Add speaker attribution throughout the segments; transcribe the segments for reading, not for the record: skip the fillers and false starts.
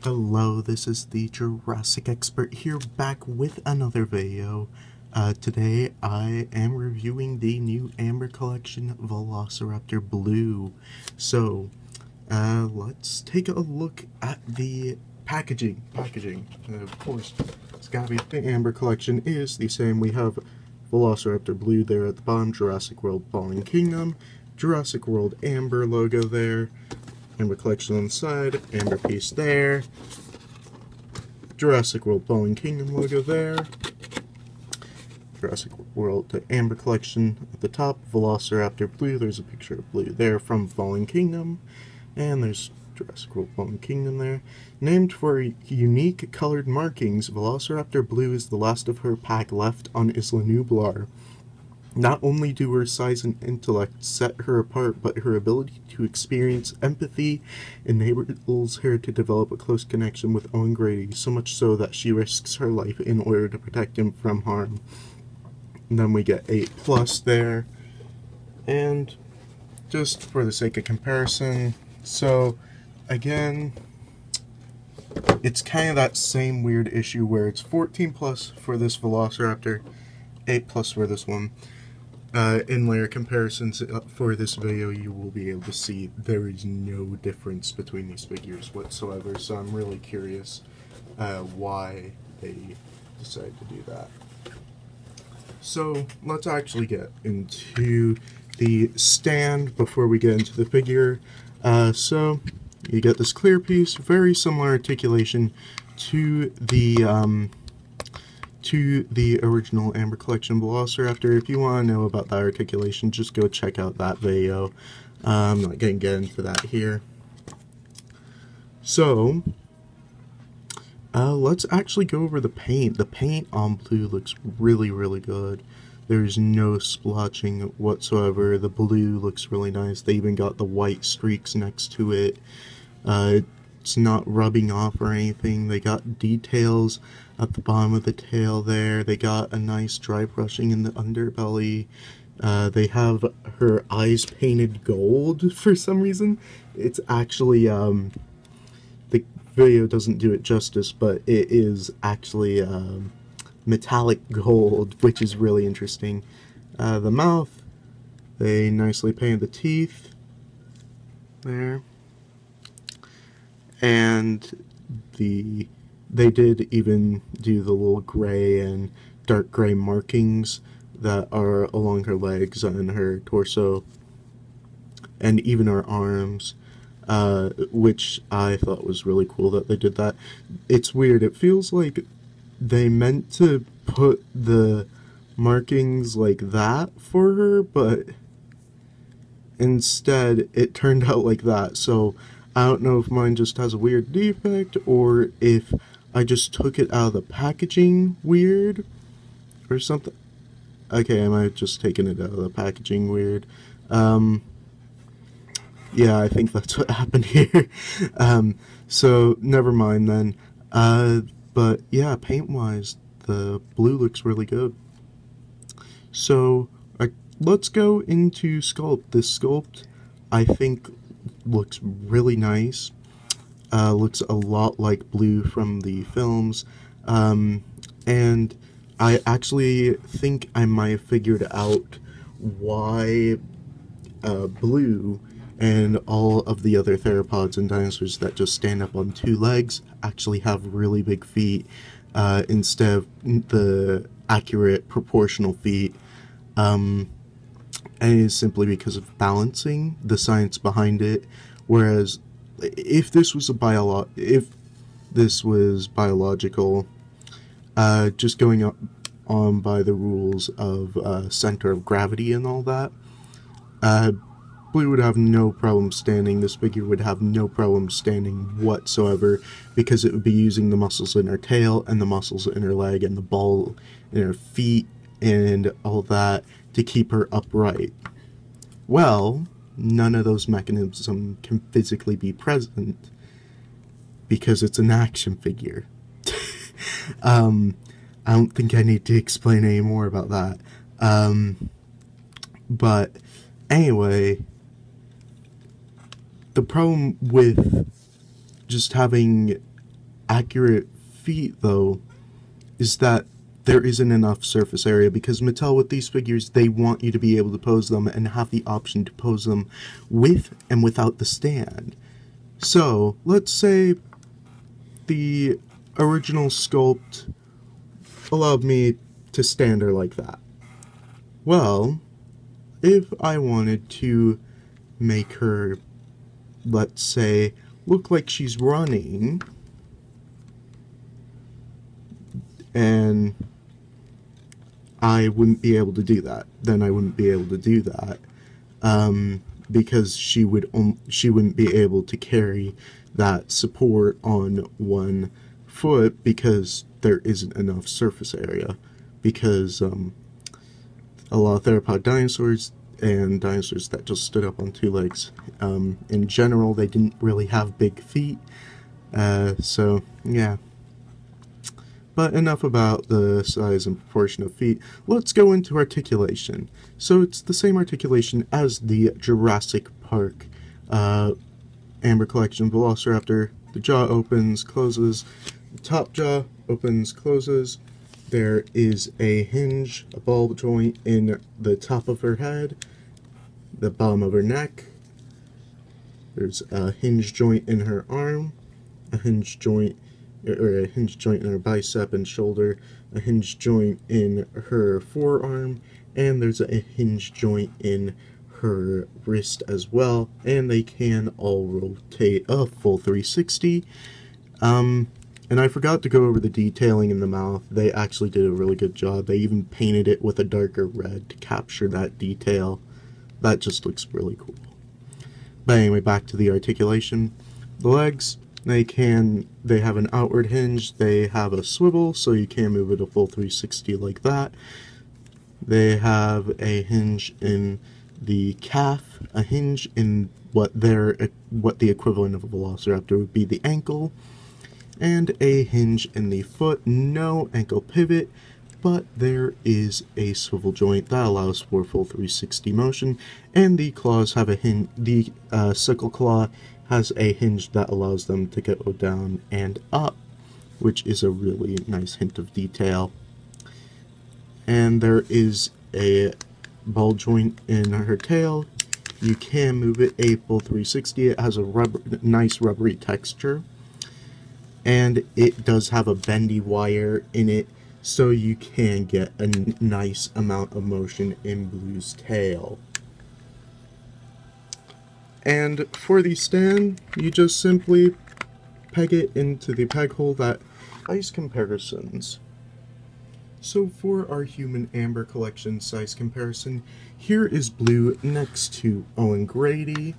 Speaker 1: Hello, this is the Jurassic expert here, back with another video. Today I am reviewing the new Amber Collection Velociraptor Blue. So, let's take a look at the packaging. Of course, it's gotta be the Amber Collection is the same. We have Velociraptor Blue there at the bottom, Jurassic World Fallen Kingdom, Jurassic World Amber logo there, Amber Collection on the side, Amber piece there, Jurassic World Fallen Kingdom logo there, Jurassic World Amber Collection at the top, Velociraptor Blue, there's a picture of Blue there from Fallen Kingdom, and there's Jurassic World Fallen Kingdom there. Named for unique colored markings, Velociraptor Blue is the last of her pack left on Isla Nublar. Not only do her size and intellect set her apart, but her ability to experience empathy enables her to develop a close connection with Owen Grady, so much so that she risks her life in order to protect him from harm. And then we get 8+ there, and just for the sake of comparison, so again, it's kind of that same weird issue where it's 14+ for this Velociraptor, 8+ for this one. In layer comparisons for this video, you will be able to see there is no difference between these figures whatsoever, so I'm really curious why they decided to do that. So let's actually get into the stand before we get into the figure. So you get this clear piece, very similar articulation to the original Amber Collection Velociraptor. If you want to know about that articulation, just go check out that video. I'm not going to get into that here. So, let's actually go over the paint. The paint on Blue looks really, really good. There's no splotching whatsoever. The blue looks really nice. They even got the white streaks next to it. It's not rubbing off or anything. They got details at the bottom of the tail there. They got a nice dry brushing in the underbelly. They have her eyes painted gold for some reason. It's actually, the video doesn't do it justice, but it is actually metallic gold, which is really interesting. The mouth, they nicely painted the teeth there. And they did even do the little gray and dark gray markings that are along her legs and her torso and even her arms, which I thought was really cool that they did that. It's weird, it feels like they meant to put the markings like that for her, but instead it turned out like that. So I don't know if mine just has a weird defect or if I just took it out of the packaging weird or something. Okay, I might have just taken it out of the packaging weird. Yeah, I think that's what happened here. So never mind then. But yeah, paint-wise, the blue looks really good. So let's go into sculpt. This sculpt, I think, looks really nice. Looks a lot like Blue from the films, and I actually think I might have figured out why Blue and all of the other theropods and dinosaurs that just stand up on 2 legs actually have really big feet instead of the accurate proportional feet. And it is simply because of balancing, the science behind it. Whereas if this was biological, just going up on by the rules of center of gravity and all that, Blue would have no problem standing. This figure would have no problem standing whatsoever, because it would be using the muscles in her tail and the muscles in her leg and the ball in her feet and all that to keep her upright. Well, none of those mechanisms can physically be present because it's an action figure. I don't think I need to explain any more about that. But anyway, the problem with just having accurate feet, though, is that there isn't enough surface area, because Mattel, with these figures, they want you to be able to pose them and have the option to pose them with and without the stand. So, let's say the original sculpt allowed me to stand her like that. Well, if I wanted to make her, let's say, look like she's running, and I wouldn't be able to do that. Then I wouldn't be able to do that, because she wouldn't be able to carry that support on one foot, because there isn't enough surface area. Because a lot of theropod dinosaurs and dinosaurs that just stood up on two legs, in general, they didn't really have big feet. So yeah. But enough about the size and proportion of feet. Let's go into articulation. So it's the same articulation as the Jurassic Park Amber Collection Velociraptor. The jaw opens, closes. The top jaw opens, closes. There is a hinge, a ball joint in the top of her head, the bottom of her neck. There's a hinge joint in her arm, a hinge joint in her bicep and shoulder, a hinge joint in her forearm, and there's a hinge joint in her wrist as well, and they can all rotate a full 360. And I forgot to go over the detailing in the mouth. They actually did a really good job. They even painted it with a darker red to capture that detail. That just looks really cool. But anyway, back to the articulation. The legs, they have an outward hinge, they have a swivel, so you can move it a full 360 like that. They have a hinge in the calf, a hinge in what the equivalent of a velociraptor would be, the ankle, and a hinge in the foot. No ankle pivot, but there is a swivel joint that allows for full 360 motion, and the claws have a hinge. The sickle claw has a hinge that allows them to go down and up, which is a really nice hint of detail. And there is a ball joint in her tail. You can move it a full 360. It has a nice rubbery texture, and it does have a bendy wire in it, so you can get a nice amount of motion in Blue's tail. And for the stand, you just simply peg it into the peg hole that size comparisons. So for our human Amber Collection size comparison, here is Blue next to Owen Grady.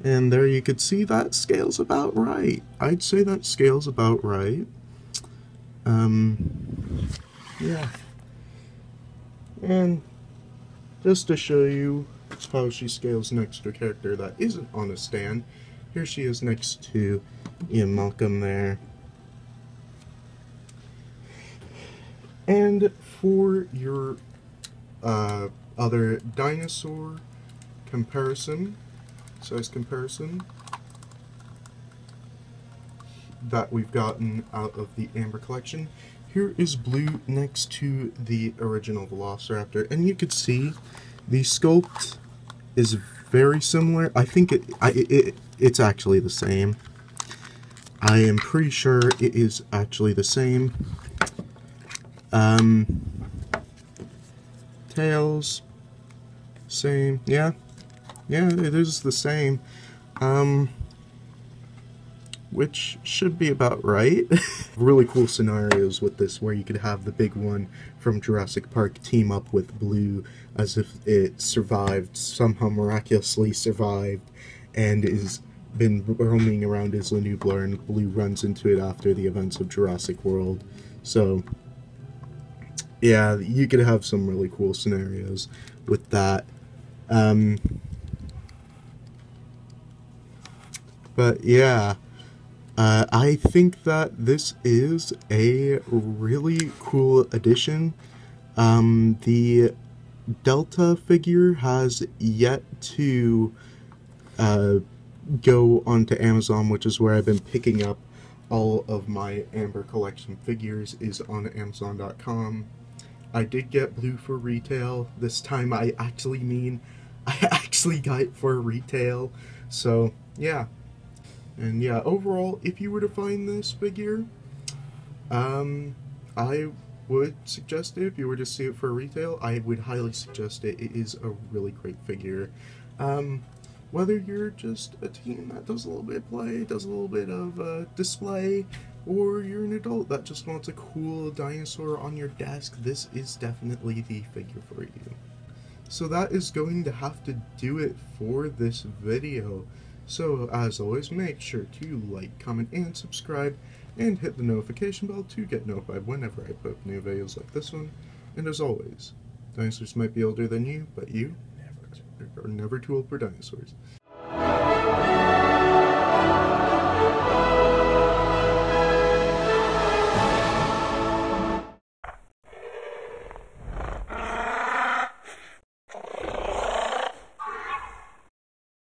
Speaker 1: And there you could see that scales about right. I'd say that scales about right. Yeah. And just to show you how she scales next to a character that isn't on a stand, here she is next to Ian Malcolm there. And for your other dinosaur comparison, size comparison, that we've gotten out of the Amber Collection, here is Blue next to the original Velociraptor, and you could see the sculpt is very similar. I think it's actually the same. I am pretty sure it is actually the same. Tails, same. Yeah, it is the same. Which should be about right. Really cool scenarios with this, where you could have the big one from Jurassic Park team up with Blue as if it survived, somehow miraculously survived, and is been roaming around Isla Nublar, and Blue runs into it after the events of Jurassic World. So yeah, you could have some really cool scenarios with that. But yeah, I think that this is a really cool addition. The Delta figure has yet to go onto Amazon, which is where I've been picking up all of my Amber collection figures, is on Amazon.com. I did get blue for retail. This time I actually got it for retail. So, yeah. And yeah, overall, if you were to find this figure, I would suggest it. If you were to see it for retail, I would highly suggest it. It is a really great figure. Whether you're just a teen that does a little bit of play, does a little bit of display, or you're an adult that just wants a cool dinosaur on your desk, this is definitely the figure for you. So that is going to have to do it for this video. So as always, make sure to like, comment, and subscribe, and hit the notification bell to get notified whenever I put new videos like this one. And as always, dinosaurs might be older than you, but you are never too old for dinosaurs.